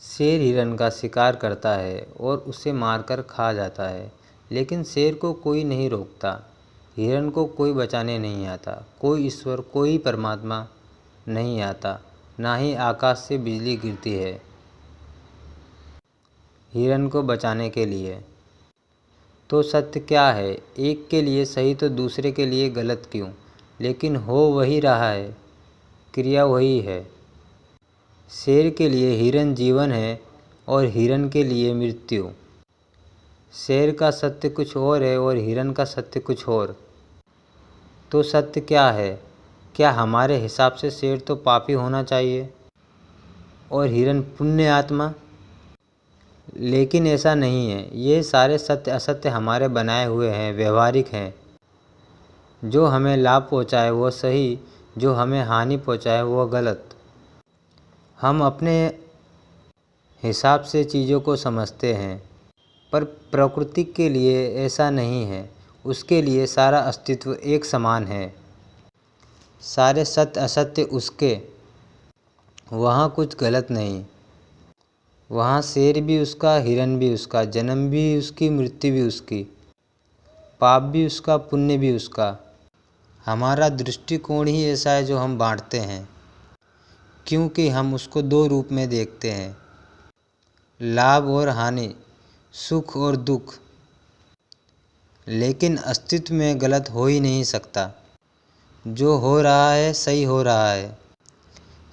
शेर हिरन का शिकार करता है और उसे मारकर खा जाता है, लेकिन शेर को कोई नहीं रोकता। हिरन को कोई बचाने नहीं आता। कोई ईश्वर, कोई परमात्मा नहीं आता, ना ही आकाश से बिजली गिरती है हिरन को बचाने के लिए। तो सत्य क्या है? एक के लिए सही तो दूसरे के लिए गलत क्यों? लेकिन हो वही रहा है, क्रिया वही है। शेर के लिए हिरन जीवन है और हिरन के लिए मृत्यु। शेर का सत्य कुछ और है और हिरन का सत्य कुछ और। तो सत्य क्या है? क्या हमारे हिसाब से शेर तो पापी होना चाहिए और हिरन पुण्य आत्मा? लेकिन ऐसा नहीं है। ये सारे सत्य असत्य हमारे बनाए हुए हैं, व्यवहारिक हैं। जो हमें लाभ पहुँचाए वो सही, जो हमें हानि पहुँचाए वो गलत। हम अपने हिसाब से चीज़ों को समझते हैं, पर प्रकृति के लिए ऐसा नहीं है। उसके लिए सारा अस्तित्व एक समान है। सारे सत्य असत्य उसके, वहाँ कुछ गलत नहीं। वहाँ शेर भी उसका, हिरन भी उसका, जन्म भी उसकी, मृत्यु भी उसकी, पाप भी उसका, पुण्य भी उसका। हमारा दृष्टिकोण ही ऐसा है जो हम बांटते हैं, क्योंकि हम उसको दो रूप में देखते हैं, लाभ और हानि, सुख और दुख। लेकिन अस्तित्व में गलत हो ही नहीं सकता। जो हो रहा है सही हो रहा है।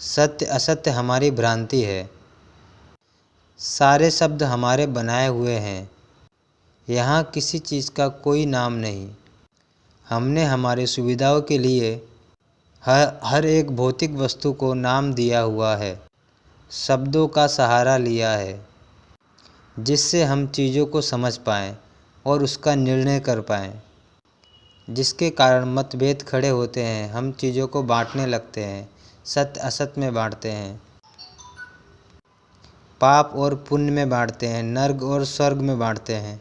सत्य असत्य हमारी भ्रांति है। सारे शब्द हमारे बनाए हुए हैं। यहाँ किसी चीज़ का कोई नाम नहीं। हमने हमारी सुविधाओं के लिए हर एक भौतिक वस्तु को नाम दिया हुआ है, शब्दों का सहारा लिया है, जिससे हम चीज़ों को समझ पाएँ और उसका निर्णय कर पाएँ। जिसके कारण मतभेद खड़े होते हैं। हम चीज़ों को बांटने लगते हैं, सत्य असत्य में बांटते हैं, पाप और पुण्य में बांटते हैं, नर्क और स्वर्ग में बांटते हैं।